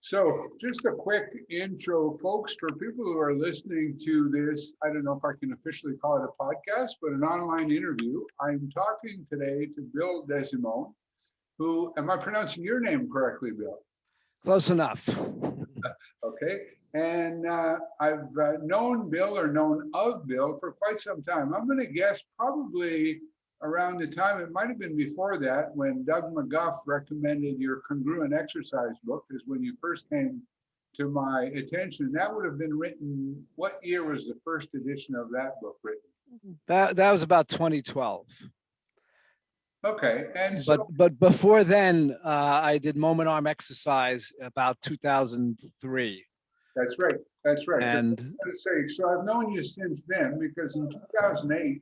So just a quick intro, folks, for people who are listening to this. I don't know if I can officially call it a podcast, but an online interview. I'm talking today to Bill DeSimone, who, am I pronouncing your name correctly, Bill? Close enough. Okay. And I've known Bill or known of Bill for quite some time. I'm going to guess probably around the time, it might have been before that, when Doug McGuff recommended your congruent exercise book, is when you first came to my attention. That would have been written, what year was the first edition of that book written? That was about 2012. Okay. And so, But before then, I did moment arm exercise about 2003. that's right. That's right. And I was going to say, so I've known you since then, because in 2008,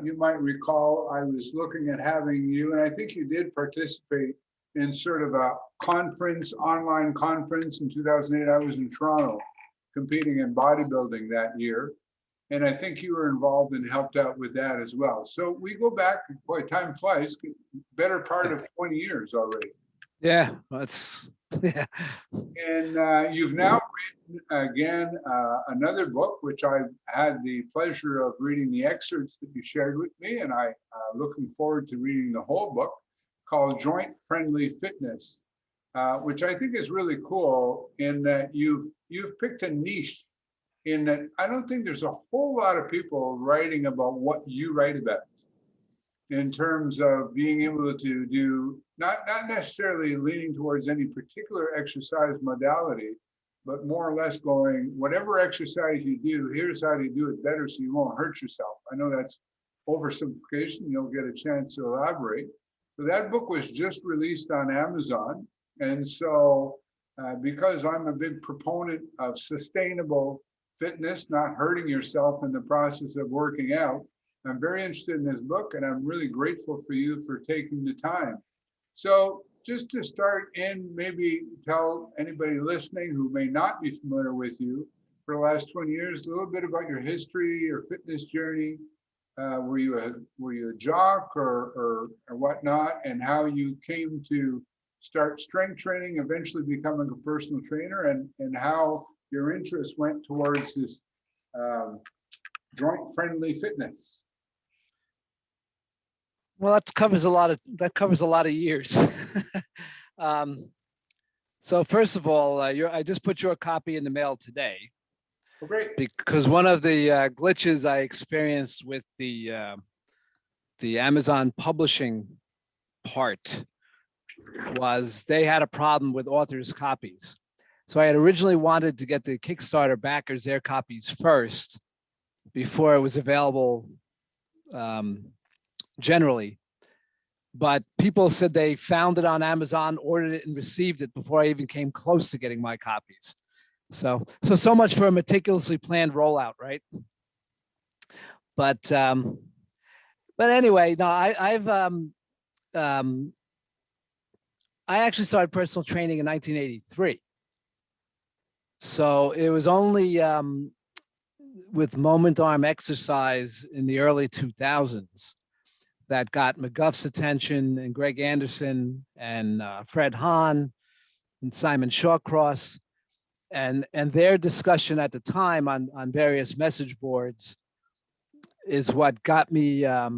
you might recall I was looking at having you, and I think you did participate in sort of a conference, online conference in 2008. I was in Toronto competing in bodybuilding that year. And I think you were involved and helped out with that as well. So we go back, boy, time flies, better part of 20 years already. yeah, that's, yeah. And you've now written again another book, which I've had the pleasure of reading the excerpts that you shared with me, and I looking forward to reading the whole book, called Joint Friendly Fitness, which I think is really cool in that you've picked a niche in that I don't think there's a whole lot of people writing about what you write about in terms of being able to do, not necessarily leaning towards any particular exercise modality, but more or less going, whatever exercise you do, here's how to do it better so you won't hurt yourself. I know that's oversimplification. You'll get a chance to elaborate. So that book was just released on Amazon. And so because I'm a big proponent of sustainable fitness, not hurting yourself in the process of working out, I'm very interested in this book, and I'm really grateful for you for taking the time. So just to start in, maybe tell anybody listening who may not be familiar with you for the last 20 years, a little bit about your history, your fitness journey. Were you a jock or whatnot, and how you came to start strength training, eventually becoming a personal trainer, and how your interest went towards this joint-friendly fitness. Well, that covers a lot of years. So first of all, I just put your copy in the mail today. Oh, great. Because one of the glitches I experienced with the Amazon publishing part was they had a problem with authors' copies. So I had originally wanted to get the Kickstarter backers their copies first before it was available generally. But people said they found it on Amazon, ordered it, and received it before I even came close to getting my copies. So much for a meticulously planned rollout, right? But anyway, no, I actually started personal training in 1983. So it was only with moment arm exercise in the early 2000s that got McGuff's attention, and Greg Anderson and Fred Hahn and Simon Shawcross, and their discussion at the time on various message boards is what got me got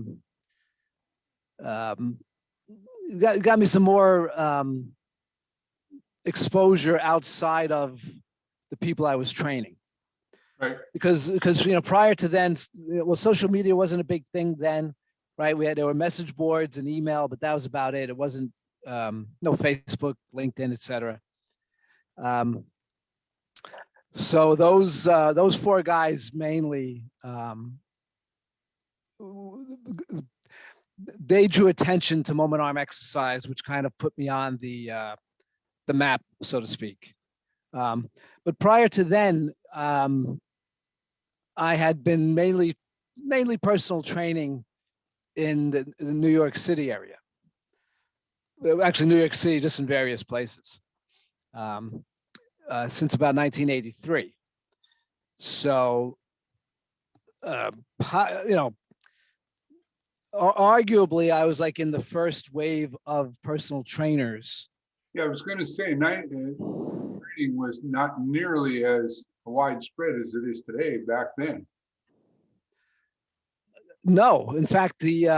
me some more exposure outside of the people I was training. Right. Because prior to then, well, social media wasn't a big thing then, right? There were message boards and email, but that was about it. It wasn't no Facebook, LinkedIn, etc. So those four guys mainly, they drew attention to moment arm exercise, which kind of put me on the map, so to speak. But prior to then, I had been mainly personal training in the New York City area. Actually, New York City, just in various places, since about 1983. So, arguably, I was like in the first wave of personal trainers Yeah, I was going to say, training was not nearly as widespread as it is today back then. No, in fact, the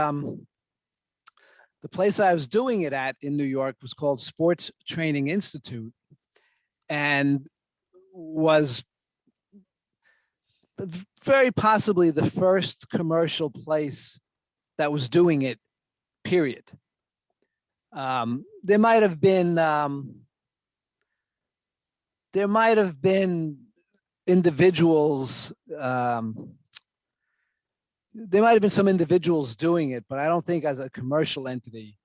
place I was doing it at in New York was called Sports Training Institute, and was very possibly the first commercial place that was doing it, period. There might have been individuals, there might have been some individuals doing it, but I don't think as a commercial entity,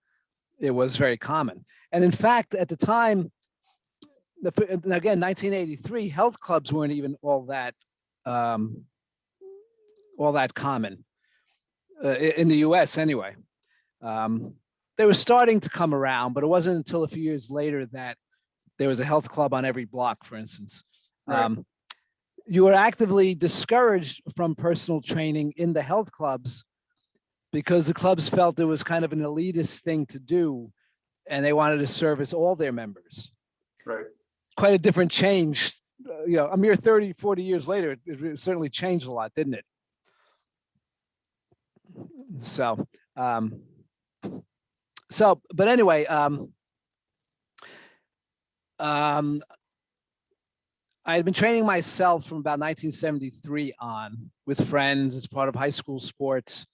it was very common. And in fact, at the time, again, 1983, health clubs weren't even all that common in the US anyway. They were starting to come around, but it wasn't until a few years later that there was a health club on every block, for instance. Right. You were actively discouraged from personal training in the health clubs because the clubs felt it was kind of an elitist thing to do, and they wanted to service all their members. Right. Quite a different change. A mere 30, 40 years later, it certainly changed a lot, didn't it? So, but anyway, I had been training myself from about 1973 on with friends as part of high school sports.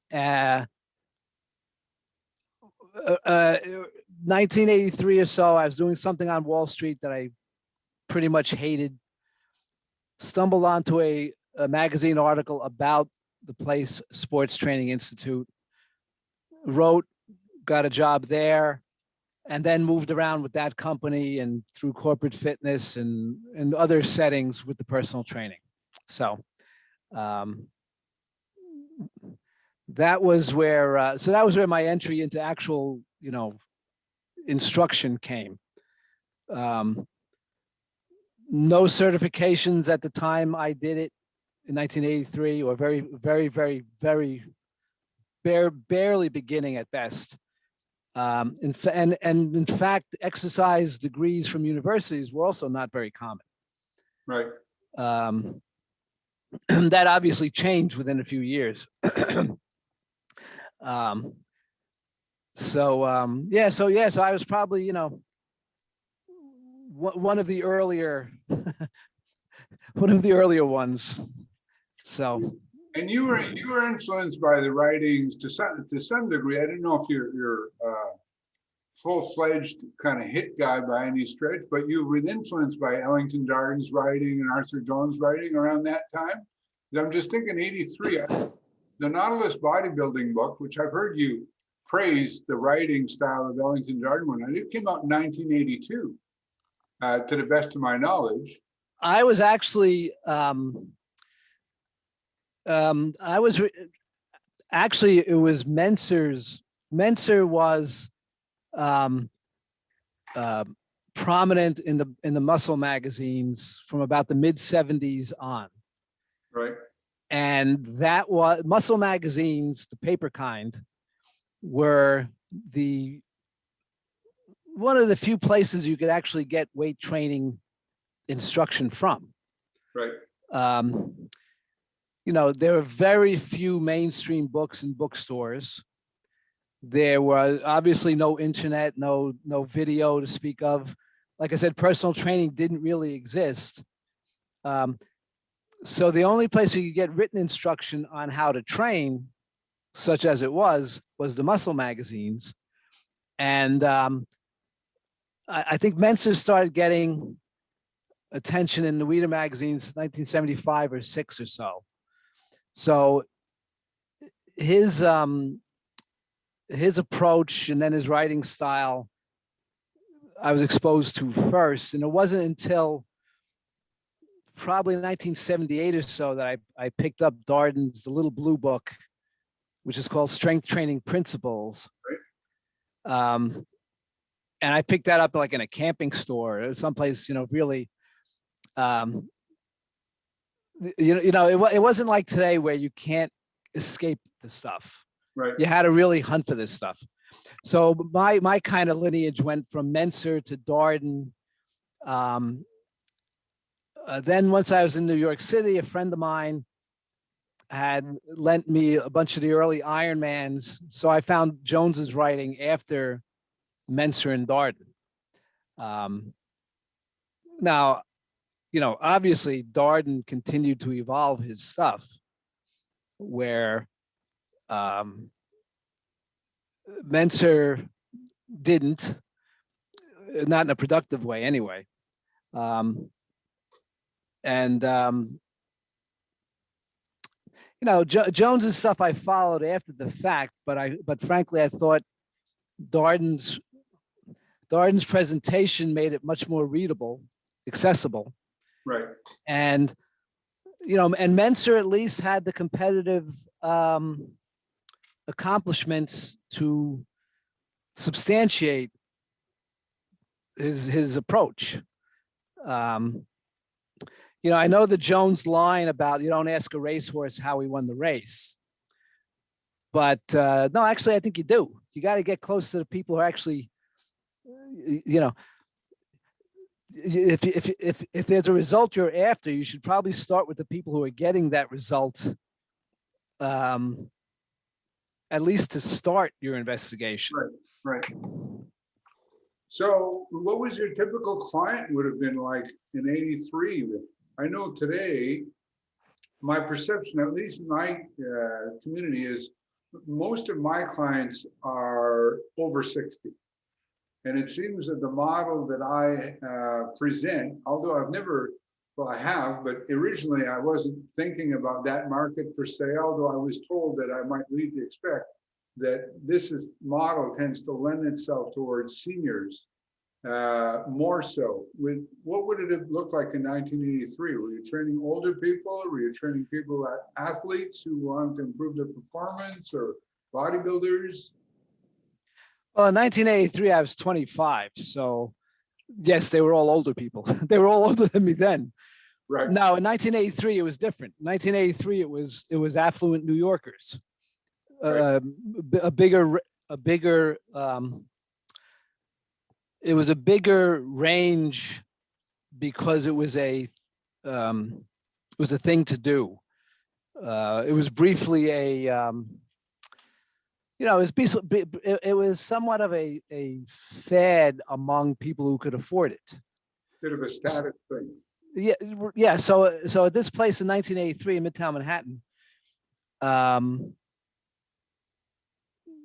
1983 or so, I was doing something on Wall Street that I pretty much hated. Stumbled onto a magazine article about the place, Sports Training Institute. Wrote, got a job there, and then moved around with that company and through corporate fitness and other settings with the personal training. So that was where my entry into actual, instruction came. No certifications at the time I did it in 1983, or very, very, very, very barely beginning at best. In fact, exercise degrees from universities were also not very common. Right. That obviously changed within a few years. So I was probably, one of the earlier ones. So. And you were influenced by the writings to some degree. I didn't know if you're full-fledged kind of hit guy by any stretch, but you were influenced by Ellington Darden's writing and Arthur Jones' writing around that time. I'm just thinking 83, the Nautilus bodybuilding book, which I've heard you praise the writing style of Ellington Darden one, and it came out in 1982, to the best of my knowledge. I was actually, it was Menser's. Menser was prominent in the muscle magazines from about the mid 70s on. Right. And that was muscle magazines, the paper kind, were one of the few places you could actually get weight training instruction from. Right. There were very few mainstream books in bookstores. There was obviously no internet, no video to speak of. Like I said, personal training didn't really exist. So the only place you could get written instruction on how to train, such as it was the muscle magazines. And I think Menser started getting attention in the Weider magazines 1975 or 6 or so. So his approach and then his writing style, I was exposed to first. And it wasn't until probably 1978 or so that I picked up Darden's The Little Blue Book, which is called Strength Training Principles. Right. And I picked that up like in a camping store or someplace, really, it wasn't like today where you can't escape the stuff. Right. You had to really hunt for this stuff. So my kind of lineage went from Menser to Darden. Then once I was in New York City, a friend of mine had lent me a bunch of the early Ironmans. So I found Jones's writing after Menser and Darden. Now, obviously Darden continued to evolve his stuff where Menser didn't, not in a productive way anyway. Jones's stuff I followed after the fact, but frankly, I thought Darden's presentation made it much more readable, accessible. Right. And Menser at least had the competitive accomplishments to substantiate his approach. I know the Jones line about you don't ask a racehorse how he won the race, but no, actually, I think you do. You got to get close to the people who are actually, if there's a result you're after, you should probably start with the people who are getting that result, at least to start your investigation. Right. So what was your typical client would have been like in 83? I know today, my perception, at least in my community, is most of my clients are over 60. And it seems that the model that I present, although I have, but originally I wasn't thinking about that market per se, although I was told that I might lead to expect that model tends to lend itself towards seniors more so. What would it have looked like in 1983? Were you training older people? Were you training people, athletes who want to improve their performance, or bodybuilders? Well, in 1983, I was 25. So yes, they were all older people. They were all older than me then. Right. Now, in 1983, it was different. In 1983, it was affluent New Yorkers. Right. It was a bigger range because it was a thing to do. It was briefly it was somewhat of a fad among people who could afford it. Bit of a status thing. Yeah. So at this place in 1983 in Midtown Manhattan,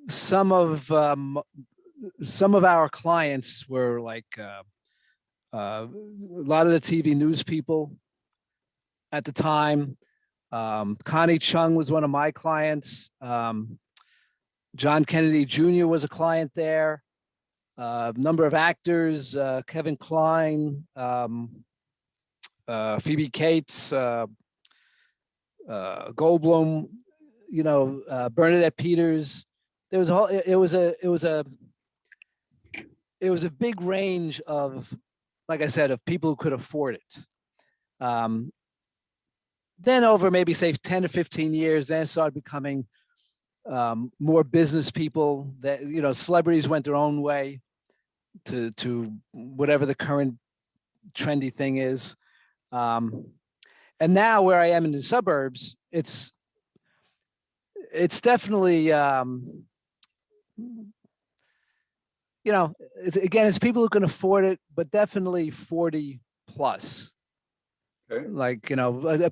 some of our clients were like a lot of the TV news people at the time. Connie Chung was one of my clients. John Kennedy Jr. was a client there. A number of actors, Kevin Kline, Phoebe Cates, Goldblum, Bernadette Peters. There was it was a big range of, like I said, of people who could afford it. Then over maybe say 10 to 15 years, then it started becoming more business people that, celebrities went their own way to whatever the current trendy thing is. And now where I am in the suburbs, it's definitely, it's people who can afford it, but definitely 40 plus. Okay. Like,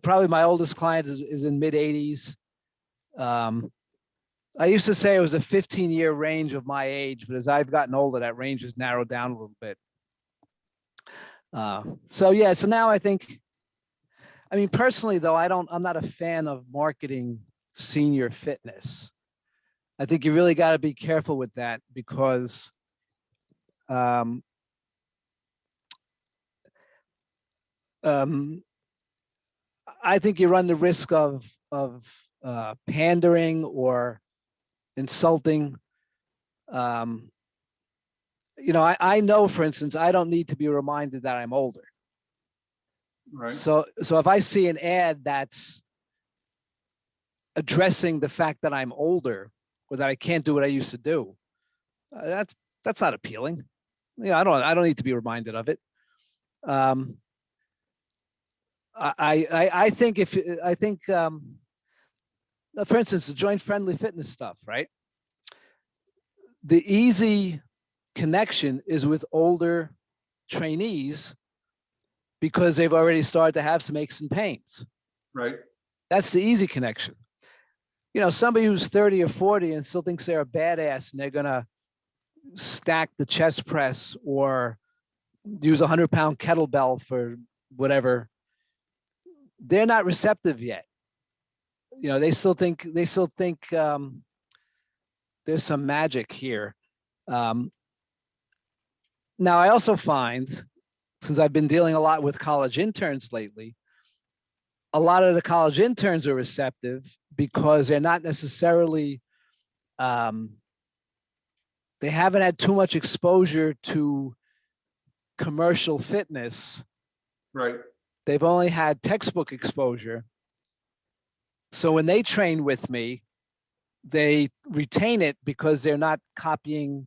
probably my oldest client is in mid 80s. I used to say it was a 15-year range of my age, but as I've gotten older, that range has narrowed down a little bit. So now I think, personally though, I'm not a fan of marketing senior fitness. I think you really got to be careful with that because I think you run the risk of pandering or insulting. I know, for instance, I don't need to be reminded that I'm older. Right. So if I see an ad that's addressing the fact that I'm older or that I can't do what I used to do, That's not appealing. I don't need to be reminded of it. I think for instance, the joint friendly fitness stuff, right? The easy connection is with older trainees because they've already started to have some aches and pains. Right. That's the easy connection. Somebody who's 30 or 40 and still thinks they're a badass and they're going to stack the chest press or use a 100-pound kettlebell for whatever, they're not receptive yet. They still think there's some magic here. Now, I also find, since I've been dealing a lot with college interns lately, a lot of the college interns are receptive because they're not necessarily, they haven't had too much exposure to commercial fitness. Right. They've only had textbook exposure. So when they train with me, they retain it because they're not copying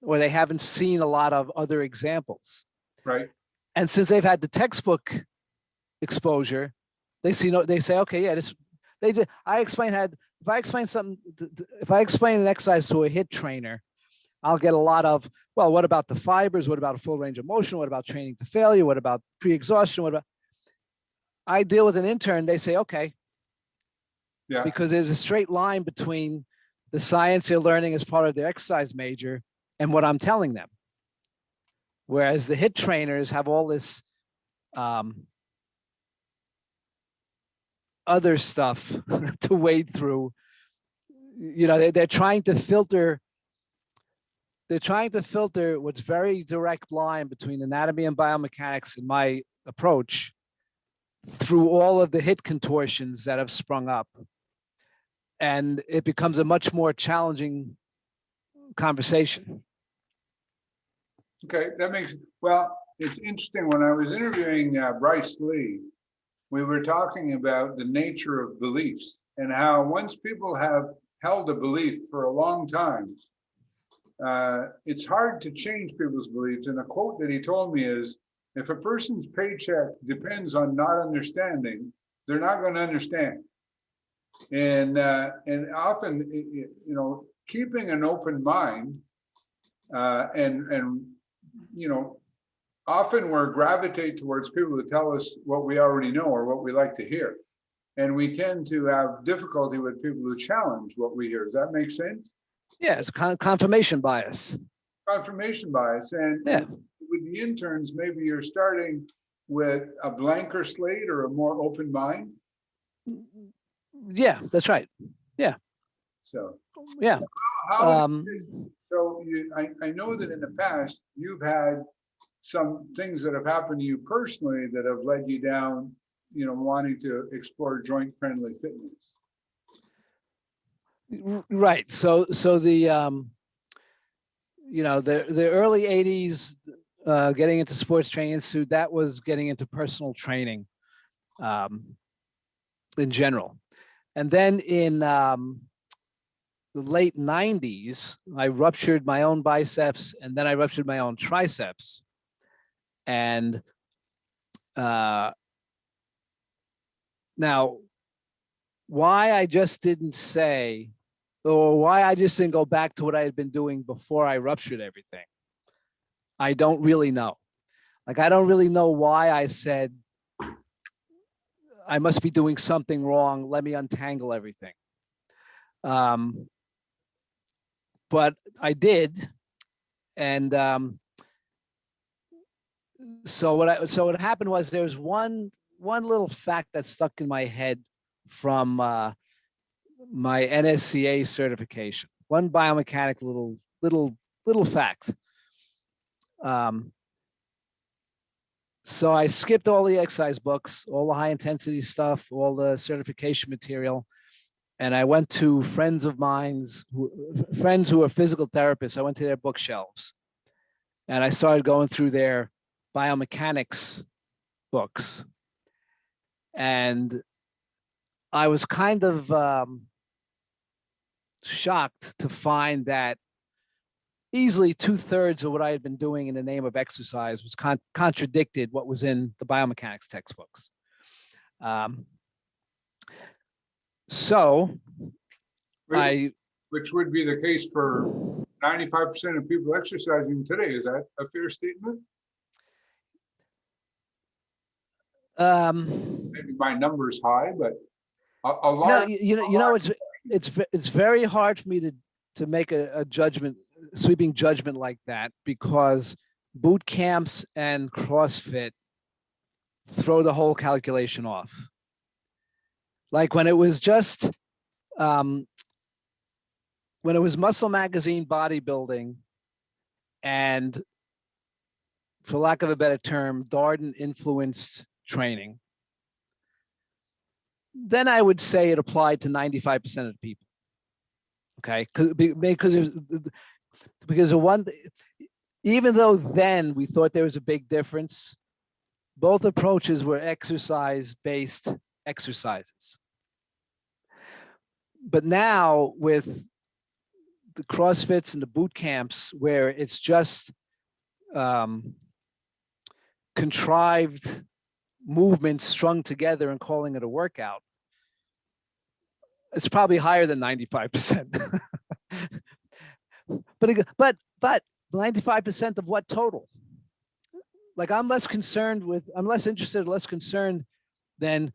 or they haven't seen a lot of other examples. Right. And since they've had the textbook exposure, they say, okay, yeah, if I explain an exercise to a HIIT trainer, I'll get a lot of, well, what about the fibers? What about a full range of motion? What about training to failure? What about pre-exhaustion? I deal with an intern, they say, okay. Yeah. Because there's a straight line between the science they're learning as part of their exercise major and what I'm telling them. Whereas the HIIT trainers have all this other stuff to wade through. They're trying to filter what's very direct line between anatomy and biomechanics in my approach through all of the HIIT contortions that have sprung up. And it becomes a much more challenging conversation. Okay, it's interesting. When I was interviewing Bryce Lee, we were talking about the nature of beliefs and how once people have held a belief for a long time, it's hard to change people's beliefs. And a quote that he told me is, if a person's paycheck depends on not understanding, they're not going to understand. And often, keeping an open mind, often we're gravitate towards people who tell us what we already know or what we like to hear. And we tend to have difficulty with people who challenge what we hear. Does that make sense? Yeah, it's a confirmation bias. Confirmation bias. And yeah, with the interns, maybe you're starting with a blanker slate or a more open mind. Yeah, that's right. Yeah. So yeah. I know that in the past you've had some things that have happened to you personally that have led you down, wanting to explore joint friendly fitness. Right. So the the early 80s, getting into sports training institute, that was getting into personal training in general. And then in the late 90s, I ruptured my own biceps and then I ruptured my own triceps. And now, why I just didn't say, or why I just didn't go back to what I had been doing before I ruptured everything, I don't really know. I don't really know why I said, I must be doing something wrong. Let me untangle everything. But I did. And so what happened was there was one little fact that stuck in my head from my NSCA certification. One biomechanic little fact. So I skipped all the exercise books, all the high intensity stuff, all the certification material. And I went to friends of mine's, friends who are physical therapists. I went to their bookshelves and I started going through their biomechanics books. And I was kind of shocked to find that easily 2/3 of what I had been doing in the name of exercise was contradicted what was in the biomechanics textbooks. So which would be the case for 95% of people exercising today. Is that a fair statement? Maybe my number's high, but a large. It's very hard for me to make a sweeping judgment like that, because boot camps and CrossFit throw the whole calculation off. Like when it was just when it was Muscle Magazine bodybuilding and, for lack of a better term, Darden influenced training, then I would say it applied to 95% of the people. Okay, because even though then we thought there was a big difference, both approaches were exercise-based exercises. But now with the CrossFits and the boot camps, where it's just contrived movements strung together and calling it a workout, it's probably higher than 95%. but 95% of what total? Like I'm less interested, less concerned than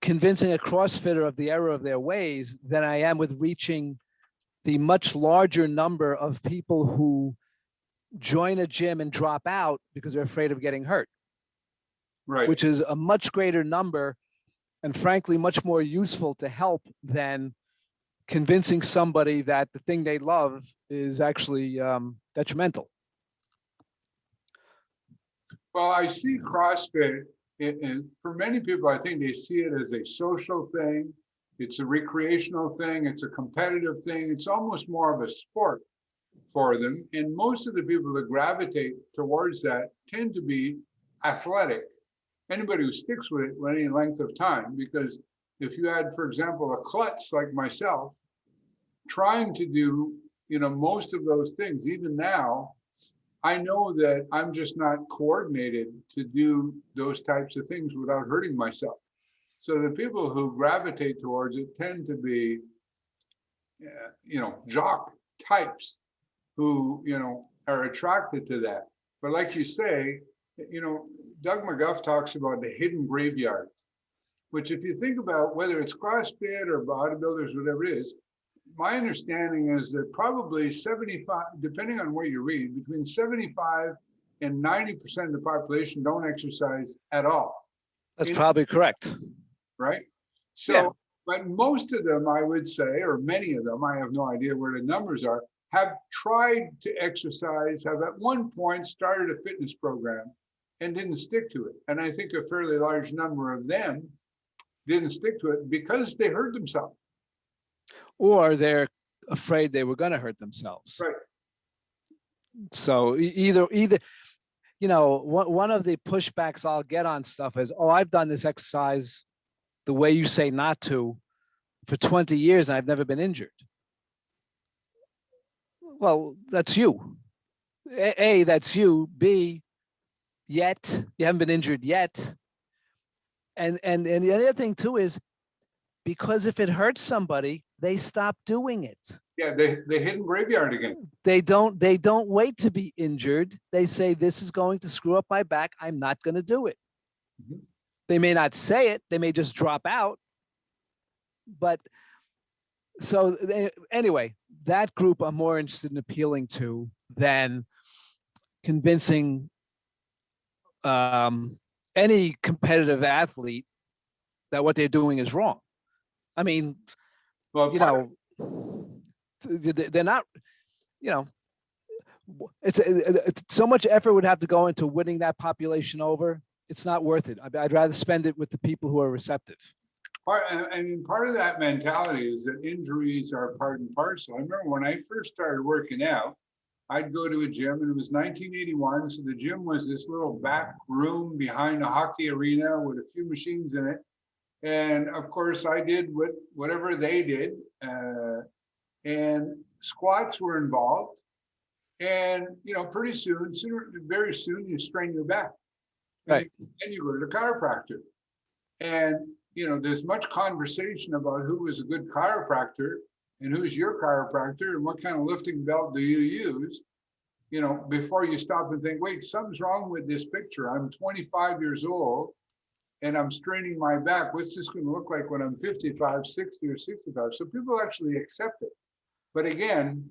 convincing a CrossFitter of the error of their ways than I am with reaching the much larger number of people who join a gym and drop out because they're afraid of getting hurt. Right. Which is a much greater number, and frankly, much more useful to help than convincing somebody that the thing they love is actually detrimental. Well, I see CrossFit, and for many people, I think they see it as a social thing. It's a recreational thing. It's a competitive thing. It's almost more of a sport for them. And most of the people that gravitate towards that tend to be athletic. Anybody who sticks with it for any length of time, because if you had, for example, a klutz like myself, trying to do, most of those things, even now, I know that I'm just not coordinated to do those types of things without hurting myself. So the people who gravitate towards it tend to be, jock types who, are attracted to that. But like you say, Doug McGuff talks about the hidden graveyard, which if you think about whether it's CrossFit or bodybuilders, whatever it is, my understanding is that probably 75, depending on where you read, between 75 and 90% of the population don't exercise at all. That's probably correct. Right? So, yeah. But most of them, I would say, or many of them, I have no idea where the numbers are, have tried to exercise, have at one point started a fitness program and didn't stick to it. And I think a fairly large number of them didn't stick to it because they hurt themselves. Or they're afraid they were going to hurt themselves. Right. So either, one of the pushbacks I'll get on stuff is, oh, I've done this exercise the way you say not to for 20 years and I've never been injured. Well, that's you. A, that's you. B, yet you haven't been injured yet. And the other thing too is, because if it hurts somebody, they stop doing it. Yeah, they hidden graveyard again. They don't wait to be injured. They say, this is going to screw up my back. I'm not going to do it. Mm-hmm. They may not say it. They may just drop out. But so anyway, that group I'm more interested in appealing to than convincing any competitive athlete that what they're doing is wrong. I mean, well, they're not, it's so much effort would have to go into winning that population over. It's not worth it. I'd rather spend it with the people who are receptive. I mean, part of that mentality is that injuries are part and parcel. I remember when I first started working out, I'd go to a gym, and it was 1981. So the gym was this little back room behind a hockey arena with a few machines in it. And of course, I did whatever they did. And squats were involved. And, pretty soon, very soon, you strain your back. And Right. then you go to the chiropractor. And, there's much conversation about who is a good chiropractor and who's your chiropractor and what kind of lifting belt do you use, before you stop and think, wait, something's wrong with this picture. I'm 25 years old and I'm straining my back. What's this going to look like when I'm 55, 60, or 65? So people actually accept it. But again,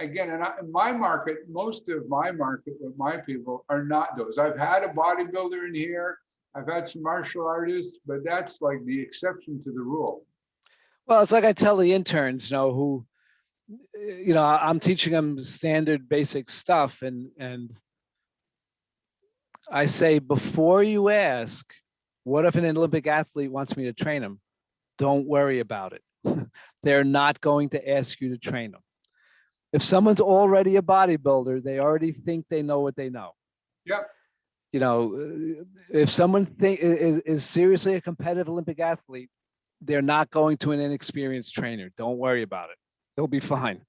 in my market, most of my market with my people are not those. I've had a bodybuilder in here. I've had some martial artists, but that's like the exception to the rule. Well, it's like I tell the interns, who, I'm teaching them standard basic stuff, and I say, before you ask, what if an Olympic athlete wants me to train him? Don't worry about it. They're not going to ask you to train them. If someone's already a bodybuilder, they already think they know what they know. Yep. If someone is seriously a competitive Olympic athlete, they're not going to an inexperienced trainer. Don't worry about it. They'll be fine.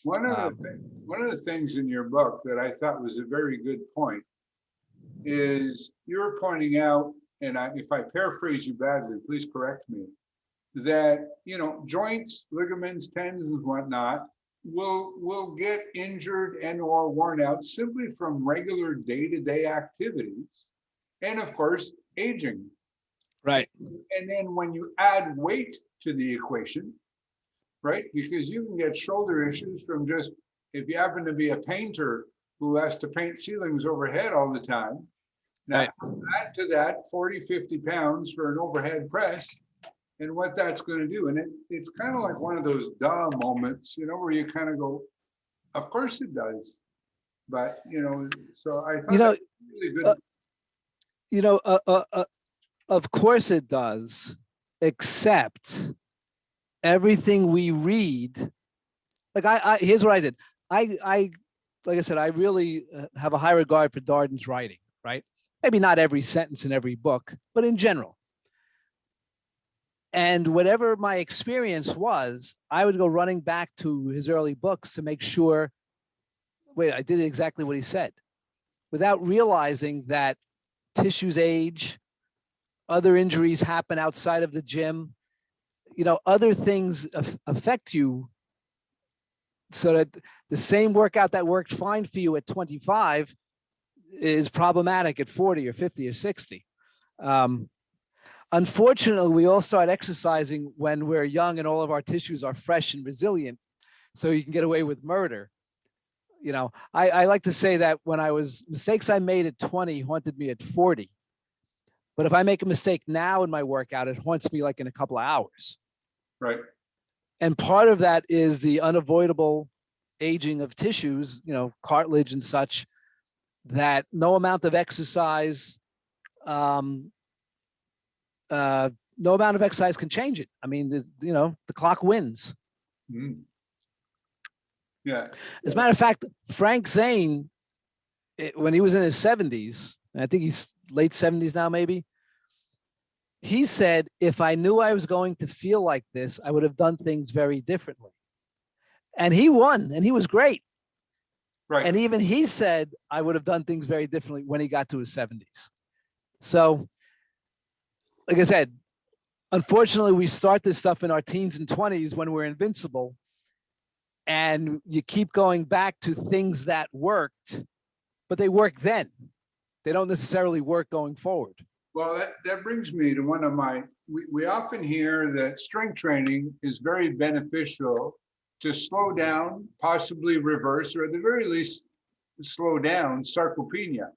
One of the things in your book that I thought was a very good point is you were pointing out, and if I paraphrase you badly, please correct me, that joints, ligaments, tendons, and whatnot will get injured and or worn out simply from regular day-to-day activities, and of course aging. Right. And then when you add weight to the equation, right, because you can get shoulder issues from just, if you happen to be a painter who has to paint ceilings overhead all the time. Now, right. Add to that 40, 50 pounds for an overhead press and what that's going to do. And it's kind of like one of those duh moments, where you kind of go, of course it does. But, so I thought that was really good. Of course it does, except everything we read, like here's what I did. I like I said, I really have a high regard for Darden's writing, right? Maybe not every sentence in every book, but in general. And whatever my experience was, I would go running back to his early books to make sure, wait, I did exactly what he said, without realizing that tissues age, other injuries happen outside of the gym, other things affect you, so that the same workout that worked fine for you at 25 is problematic at 40 or 50 or 60. Unfortunately, we all start exercising when we're young and all of our tissues are fresh and resilient, so you can get away with murder. I like to say that mistakes I made at 20 haunted me at 40. But if I make a mistake now in my workout, it haunts me like in a couple of hours. Right. And part of that is the unavoidable aging of tissues, cartilage and such, that no amount of exercise, no amount of exercise can change it. I mean, the clock wins. Mm. Yeah. As a matter of fact, Frank Zane, when he was in his 70s, and I think he's late 70s now, maybe, he said, if I knew I was going to feel like this, I would have done things very differently. And he won, and he was great. Right. And even he said, I would have done things very differently when he got to his 70s. So, like I said, unfortunately, we start this stuff in our teens and 20s when we're invincible. And you keep going back to things that worked, but they work then. They don't necessarily work going forward. Well, that brings me to one of we often hear that strength training is very beneficial to slow down, possibly reverse, or at the very least, slow down sarcopenia,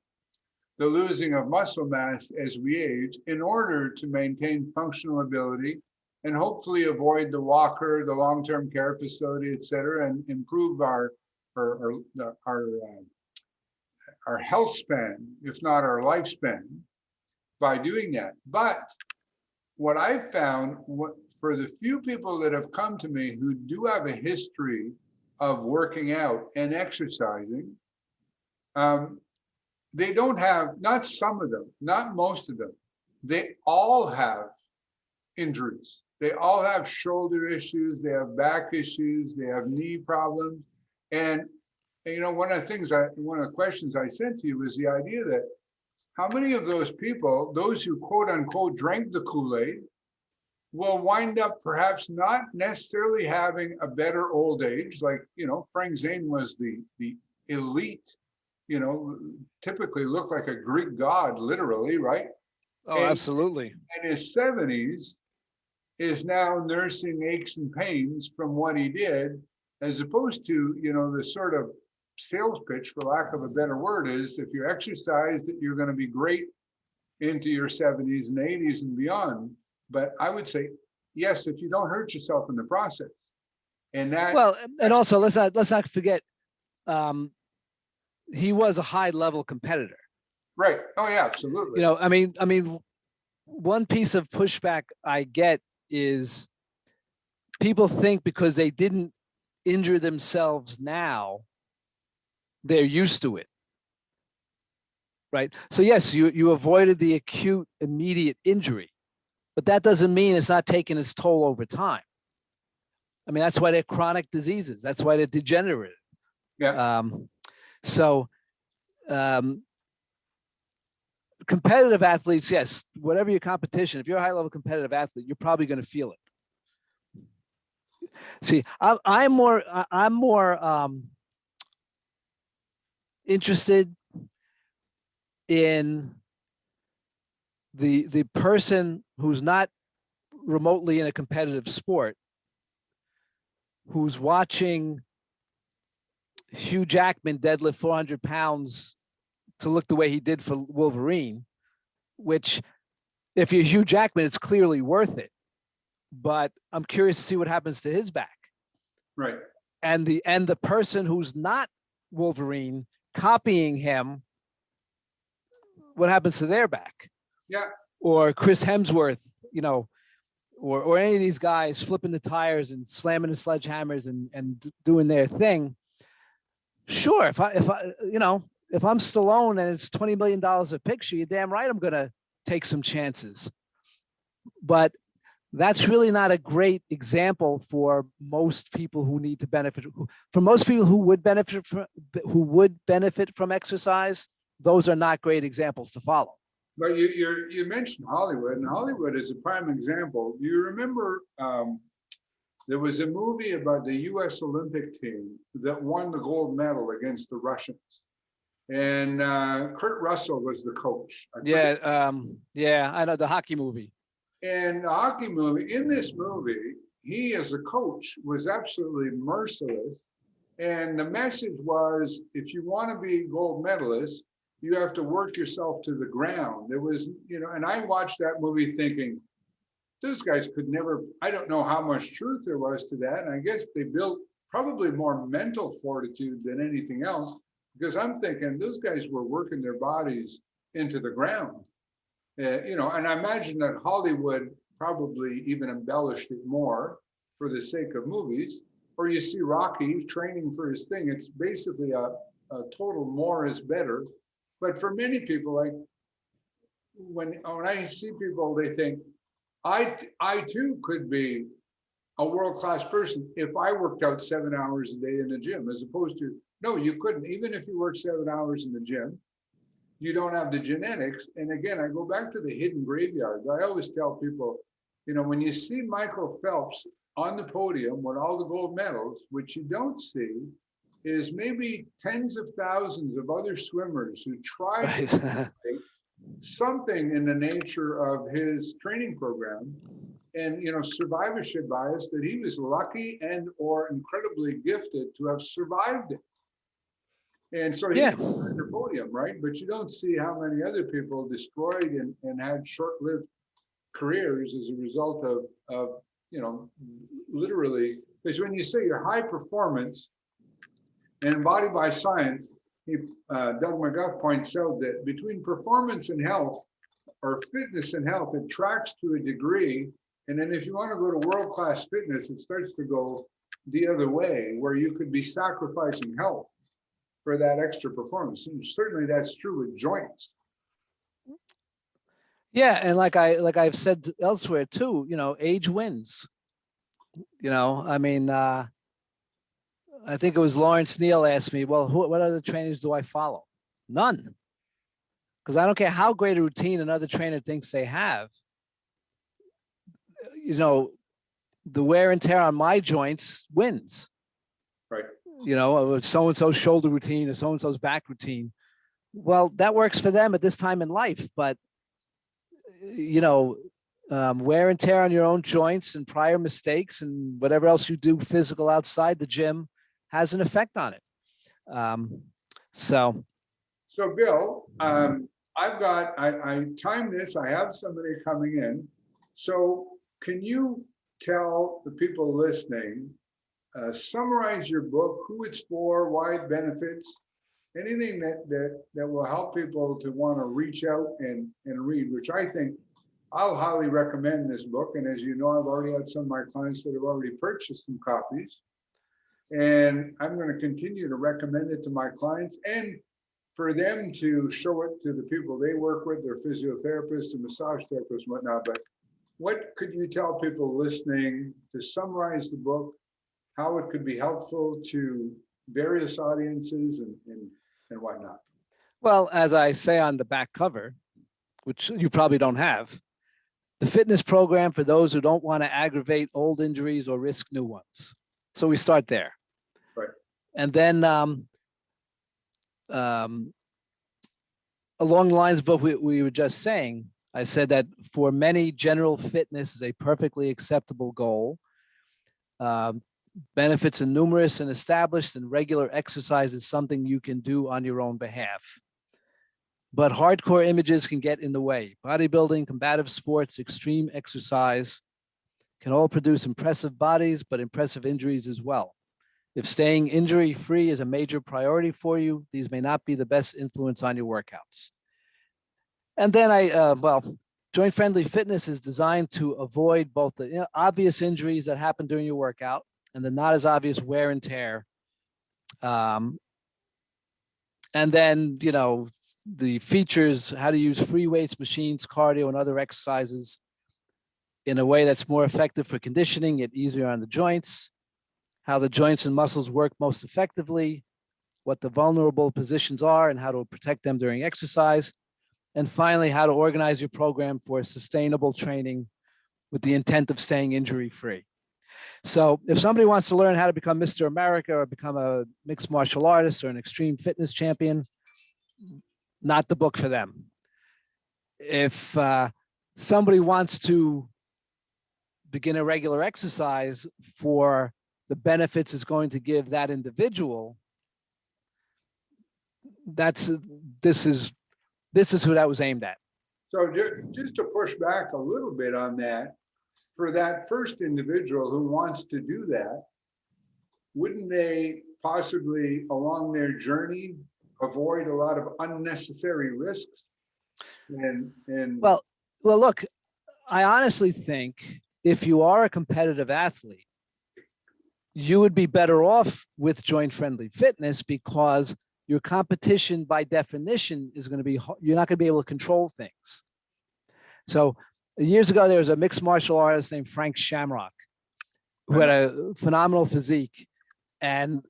the losing of muscle mass as we age, in order to maintain functional ability and hopefully avoid the walker, the long-term care facility, et cetera, and improve our health span, if not our lifespan, by doing that. But what I've found, for the few people that have come to me who do have a history of working out and exercising, they don't have, not some of them, not most of them, they all have injuries. They all have shoulder issues, they have back issues, they have knee problems. And one of the questions I sent to you was the idea that how many of those people, those who quote unquote drank the Kool-Aid, will wind up perhaps not necessarily having a better old age. Like, Frank Zane was the elite, typically looked like a Greek god, literally, right? Oh, And absolutely. in his 70s is now nursing aches and pains from what he did, as opposed to, the sort of sales pitch, for lack of a better word, is if you exercise, that you're going to be great into your 70s and 80s and beyond. But I would say, yes, if you don't hurt yourself in the process. And Well, and also let's not forget, he was a high level competitor. right. Oh yeah, absolutely. I mean, one piece of pushback I get is people think because they didn't injure themselves now, they're used to it. Right. So yes, you avoided the acute immediate injury, but that doesn't mean it's not taking its toll over time. I mean, that's why they're chronic diseases. That's why they're degenerative. Yeah. So competitive athletes, yes, whatever your competition, if you're a high level competitive athlete, you're probably going to feel it. See, I'm more interested in the person who's not remotely in a competitive sport, who's watching Hugh Jackman deadlift 400 pounds to look the way he did for Wolverine, which if you're Hugh Jackman, it's clearly worth it. But I'm curious to see what happens to his back. Right. And the person who's not Wolverine copying him, what happens to their back? Yeah. Or Chris Hemsworth, or any of these guys flipping the tires and slamming the sledgehammers and doing their thing. Sure, if I'm Stallone and it's $20 million a picture, you're damn right I'm gonna take some chances. But that's really not a great example for most people who need to benefit. For most people who would benefit from exercise, those are not great examples to follow. But you mentioned Hollywood, and Hollywood is a prime example. Do you remember there was a movie about the U.S. Olympic team that won the gold medal against the Russians, and Kurt Russell was the coach. Yeah, I know, the hockey movie. And the hockey movie, in this movie, he as a coach was absolutely merciless. And the message was, if you want to be gold medalist, you have to work yourself to the ground. There was, and I watched that movie thinking, those guys could never, I don't know how much truth there was to that. And I guess they built probably more mental fortitude than anything else, because I'm thinking those guys were working their bodies into the ground. And I imagine that Hollywood probably even embellished it more for the sake of movies. Or you see Rocky training for his thing. It's basically a total more is better. But for many people, like when I see people, they think, I too could be a world-class person if I worked out 7 hours a day in the gym, as opposed to, no, you couldn't. Even if you work 7 hours in the gym, you don't have the genetics. And again, I go back to the hidden graveyards. I always tell people, when you see Michael Phelps on the podium with all the gold medals, what you don't see is maybe tens of thousands of other swimmers who tried to something in the nature of his training program, and survivorship bias, that he was lucky and or incredibly gifted to have survived it. And so he's on the podium, right? But you don't see how many other people destroyed and had short-lived careers as a result of literally, because when you say you're high performance and embodied by science, Doug McGuff points out that between performance and health, or fitness and health, it tracks to a degree. And then if you want to go to world-class fitness, it starts to go the other way, where you could be sacrificing health for that extra performance. And certainly that's true with joints. Yeah, and like I've said elsewhere too, age wins. I mean, I think it was Lawrence Neal asked me, well, what other trainers do I follow? None. Because I don't care how great a routine another trainer thinks they have. You know, the wear and tear on my joints wins. Right. You know, so-and-so's shoulder routine or so-and-so's back routine. Well, that works for them at this time in life, but you know, wear and tear on your own joints and prior mistakes and whatever else you do physical outside the gym has an effect on it. So Bill, I timed this, I have somebody coming in. So can you tell the people listening, summarize your book, who it's for, why it benefits, anything that will help people to want to reach out and read, which I think I'll highly recommend this book. And as you know, I've already had some of my clients that have already purchased some copies. And I'm going to continue to recommend it to my clients and for them to show it to the people they work with, their physiotherapists and massage therapists and whatnot. But what could you tell people listening to summarize the book, how it could be helpful to various audiences and whatnot? well, as I say on the back cover, which you probably don't have, the fitness program for those who don't want to aggravate old injuries or risk new ones. So we start there. Right. And then along the lines of what we were just saying, I said that for many, general fitness is a perfectly acceptable goal. Benefits are numerous and established, and regular exercise is something you can do on your own behalf. But hardcore images can get in the way. Bodybuilding, combative sports, extreme exercise can all produce impressive bodies, but impressive injuries as well. If staying injury-free is a major priority for you, these may not be the best influence on your workouts. And then joint-friendly fitness is designed to avoid both the obvious injuries that happen during your workout and the not as obvious wear and tear. And then, you know, the features, how to use free weights, machines, cardio, and other exercises in a way that's more effective for conditioning, yet easier on the joints, how the joints and muscles work most effectively, what the vulnerable positions are and how to protect them during exercise, and finally, how to organize your program for sustainable training with the intent of staying injury-free. So if somebody wants to learn how to become Mr. America or become a mixed martial artist or an extreme fitness champion, not the book for them. If somebody wants to begin a regular exercise for the benefits it's going to give that individual, this is who that was aimed at. So just to push back a little bit on that, for that first individual who wants to do that, wouldn't they possibly along their journey avoid a lot of unnecessary risks? Well, look, I honestly think if you are a competitive athlete, you would be better off with joint-friendly fitness because your competition by definition is going to be, you're not going to be able to control things. So years ago, there was a mixed martial artist named Frank Shamrock who had a phenomenal physique. And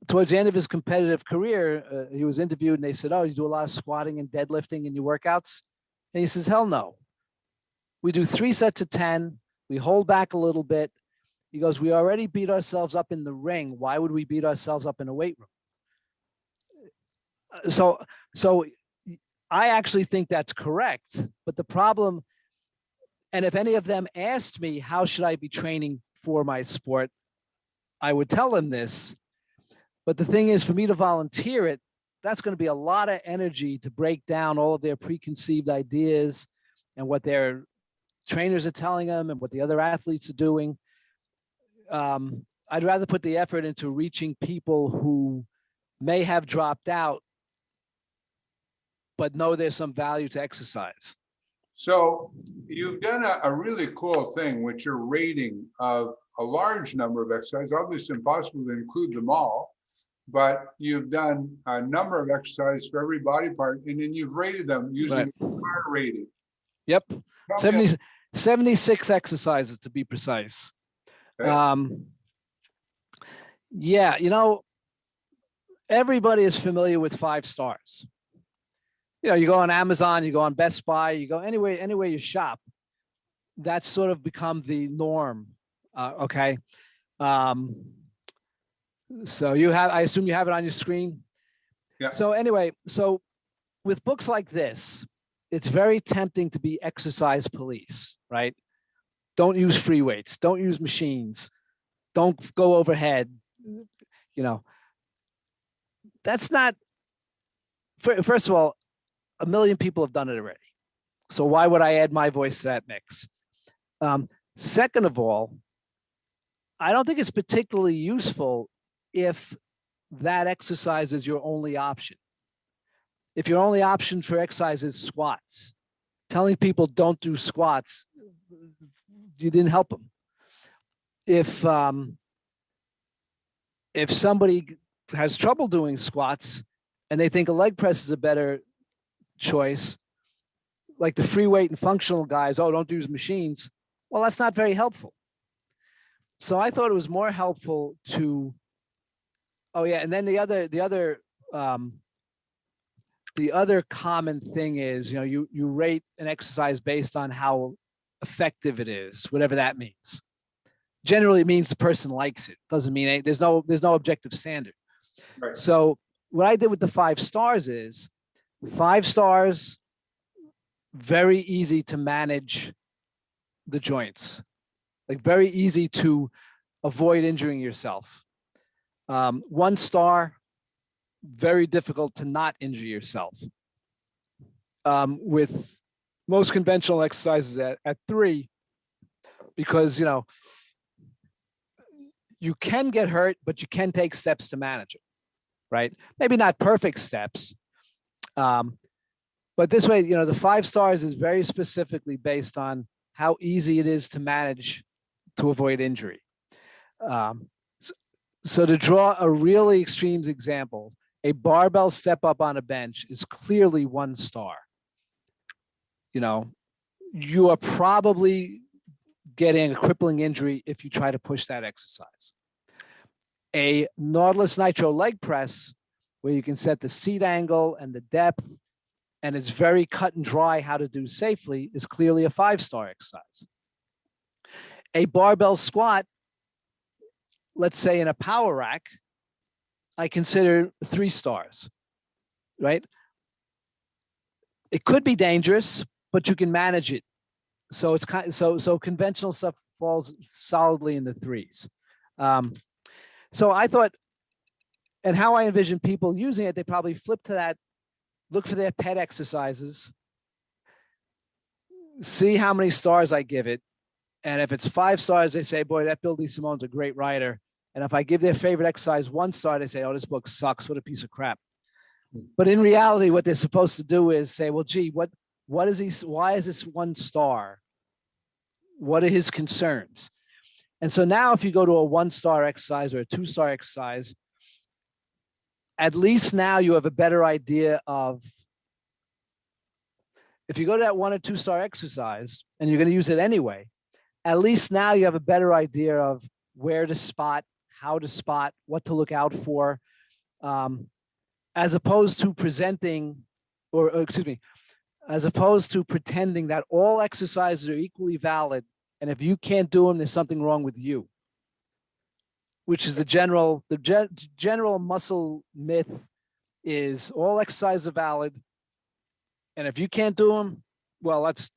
towards the end of his competitive career, he was interviewed and they said, oh, you do a lot of squatting and deadlifting in your workouts? And he says, hell no. We do 3 sets of 10. We hold back a little bit. He goes, we already beat ourselves up in the ring. Why would we beat ourselves up in a weight room? So I actually think that's correct. But the problem, and if any of them asked me, how should I be training for my sport? I would tell them this. But the thing is, for me to volunteer it, that's going to be a lot of energy to break down all of their preconceived ideas and what their trainers are telling them and what the other athletes are doing. I'd rather put the effort into reaching people who may have dropped out, but know there's some value to exercise. So you've done a really cool thing, which you're rating of a large number of exercises. Obviously impossible to include them all, but you've done a number of exercises for every body part, and then you've rated them using a star rating. Yep, 76 exercises to be precise. Okay. Yeah, everybody is familiar with 5 stars. You go on Amazon, you go on Best Buy, you go anywhere you shop. That's sort of become the norm. Okay. Um, so I assume you have it on your screen. Yeah. So anyway, so with books like this, it's very tempting to be exercise police, right? Don't use free weights. Don't use machines. Don't go overhead. That's not, first of all, a million people have done it already. So why would I add my voice to that mix? Second of all, I don't think it's particularly useful if that exercise is your only option. If your only option for exercise is squats, telling people don't do squats, you didn't help them. If somebody has trouble doing squats and they think a leg press is a better choice, like the free weight and functional guys, oh, don't use machines. Well, that's not very helpful. So I thought it was more helpful to, oh yeah, and then the other common thing is, you rate an exercise based on how effective it is, whatever that means. Generally, it means the person likes it. Doesn't mean there's no objective standard. Right. So what I did with the 5 stars is 5 stars, very easy to manage the joints, like very easy to avoid injuring yourself. 1 star, very difficult to not injure yourself. With most conventional exercises at 3, because you can get hurt, but you can take steps to manage it, right? Maybe not perfect steps. But this way, the 5 stars is very specifically based on how easy it is to manage to avoid injury. So to draw a really extreme example, a barbell step up on a bench is clearly 1 star. You are probably getting a crippling injury if you try to push that exercise. A Nautilus Nitro leg press, where you can set the seat angle and the depth, and it's very cut and dry how to do safely, is clearly a 5-star exercise. A barbell squat, let's say in a power rack, I consider 3 stars, right? It could be dangerous, but you can manage it. So it's so conventional stuff falls solidly in the 3s. So I thought, and how I envision people using it, they probably flip to that, look for their pet exercises, see how many stars I give it. And if it's 5 stars, they say, boy, that Bill DeSimone's a great writer. And if I give their favorite exercise 1 star, they say, oh, this book sucks. What a piece of crap. But in reality, what they're supposed to do is say, well, gee, what is he? Why is this 1 star? What are his concerns? And so now if you go to a 1-star exercise or a 2-star exercise, at least now you have a better idea of, if you go to that 1 or 2-star exercise and you're going to use it anyway, at least now you have a better idea of where to spot, how to spot, what to look out for, as opposed to as opposed to pretending that all exercises are equally valid. And if you can't do them, there's something wrong with you, which is the general muscle myth is all exercises are valid. And if you can't do them, well, that's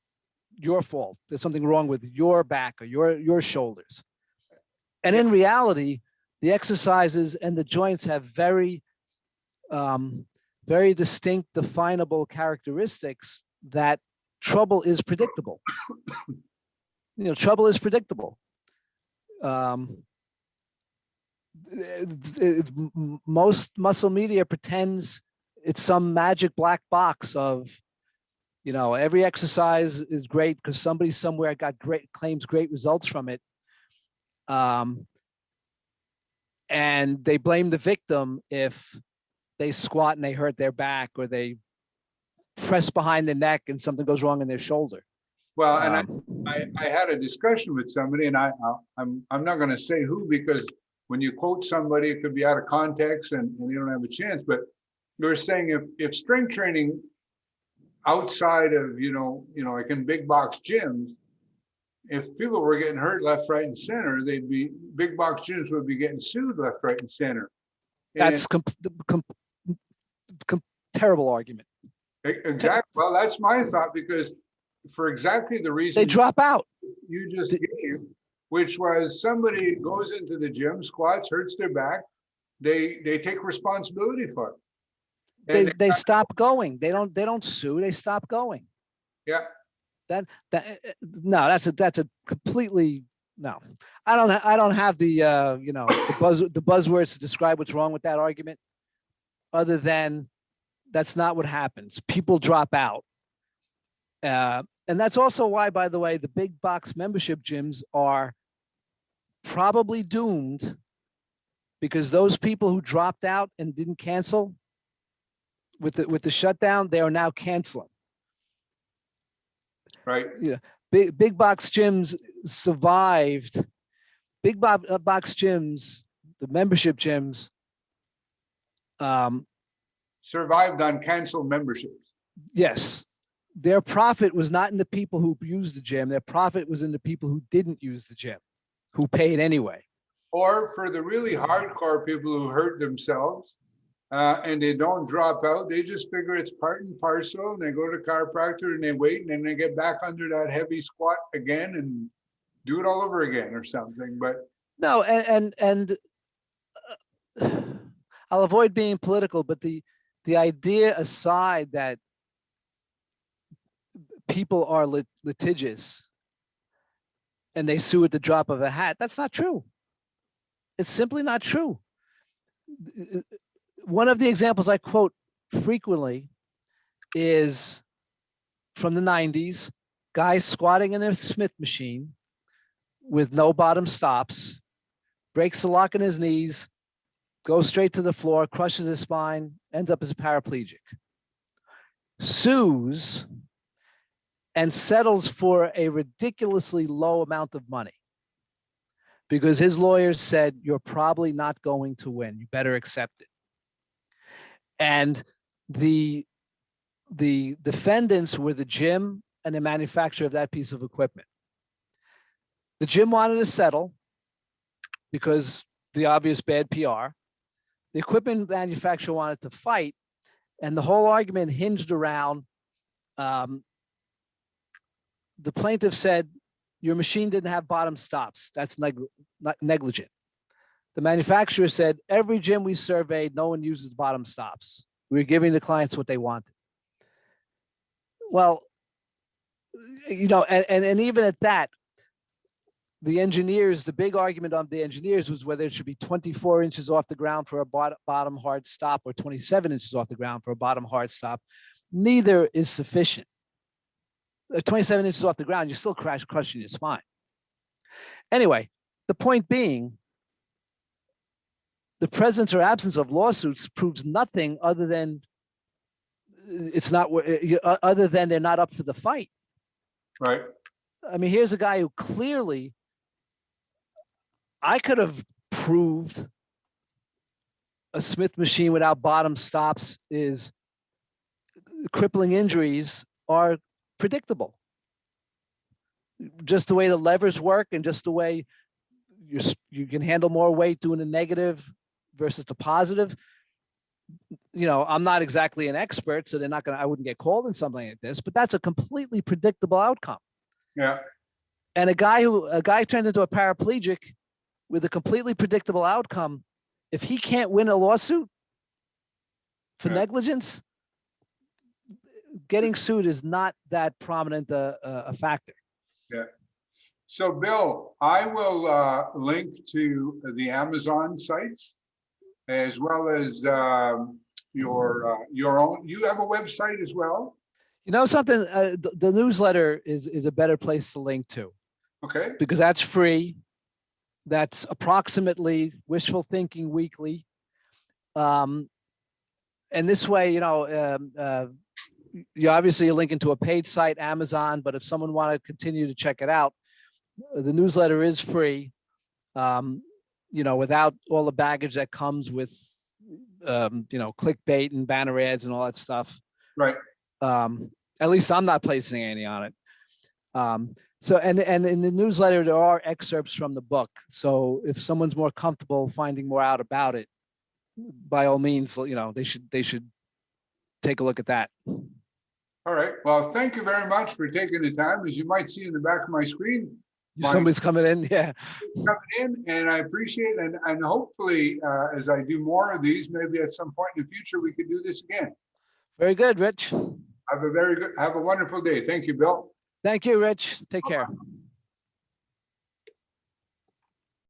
your fault. There's something wrong with your back or your shoulders. And in reality, the exercises and the joints have very distinct, definable characteristics that trouble is predictable. Trouble is predictable. Most muscle media pretends it's some magic black box of, every exercise is great because somebody somewhere claims great results from it. And they blame the victim if they squat and they hurt their back, or they press behind the neck and something goes wrong in their shoulder. Well, and I had a discussion with somebody, and I'm not going to say who, because when you quote somebody, it could be out of context and you don't have a chance. But you're saying if strength training outside of, like in big box gyms, if people were getting hurt left, right, and center, big box gyms would be getting sued left, right, and center. That's terrible argument. Exactly. Well, that's my thought, because for exactly the reason they drop out you just gave, which was somebody goes into the gym, squats, hurts their back, they take responsibility for it. And they stop going. They don't sue. They stop going. Yeah. No, that's a completely no. I don't have the the buzzwords to describe what's wrong with that argument, other than that's not what happens. People drop out. And that's also why, by the way, the big box membership gyms are probably doomed, because those people who dropped out and didn't cancel with the shutdown, they are now canceling. Right. Yeah. Big box gyms survived. Big box gyms, the membership gyms, survived on canceled memberships. Yes. Their profit was not in the people who used the gym. Their profit was in the people who didn't use the gym, who paid anyway. Or for the really hardcore people who hurt themselves and they don't drop out, they just figure it's part and parcel, and they go to chiropractor and they wait, and then they get back under that heavy squat again and do it all over again or something. But no, and I'll avoid being political, but the idea aside that people are litigious and they sue at the drop of a hat, that's not true. It's simply not true. One of the examples I quote frequently is from the 90s, guys squatting in a Smith machine with no bottom stops, breaks the lock in his knees, goes straight to the floor, crushes his spine, ends up as a paraplegic. Sues and settles for a ridiculously low amount of money because his lawyers said, you're probably not going to win. You better accept it. And the defendants were the gym and the manufacturer of that piece of equipment. The gym wanted to settle because the obvious bad PR. The equipment manufacturer wanted to fight, and the whole argument hinged around the plaintiff said, your machine didn't have bottom stops. That's negligent. The manufacturer said, every gym we surveyed, no one uses bottom stops. We were giving the clients what they wanted. Well, and even at that, the engineers, the big argument on the engineers was whether it should be 24 inches off the ground for a bottom hard stop or 27 inches off the ground for a bottom hard stop. Neither is sufficient. 27 inches off the ground, you're still crushing your spine. Anyway, the point being, the presence or absence of lawsuits proves nothing other than they're not up for the fight. Right. I mean, here's a guy who clearly, I could have proved a Smith machine without bottom stops is crippling injuries are predictable. Just the way the levers work and just the way you can handle more weight doing a negative versus the positive. I'm not exactly an expert, so I wouldn't get called in something like this, but that's a completely predictable outcome. Yeah. And a guy turned into a paraplegic with a completely predictable outcome. If he can't win a lawsuit for negligence, getting sued is not that prominent a factor. Yeah. So, Bill, I will link to the Amazon sites as well as your own. You have a website as well? You know something? The newsletter is a better place to link to. Okay. Because that's free. That's approximately wishful thinking weekly. And this way, you obviously you're linking to a paid site, Amazon, but if someone want to continue to check it out, the newsletter is free. without all the baggage that comes with, clickbait and banner ads and all that stuff. Right. At least I'm not placing any on it. So, and in the newsletter, there are excerpts from the book. So if someone's more comfortable finding more out about it, by all means, they should take a look at that. All right. Well, thank you very much for taking the time. As you might see in the back of my screen, Somebody's coming in. Yeah. coming in, and I appreciate it. And hopefully, as I do more of these, maybe at some point in the future, we could do this again. Very good, Rich. Have a wonderful day. Thank you, Bill. Thank you, Rich. Take care. Bye-bye.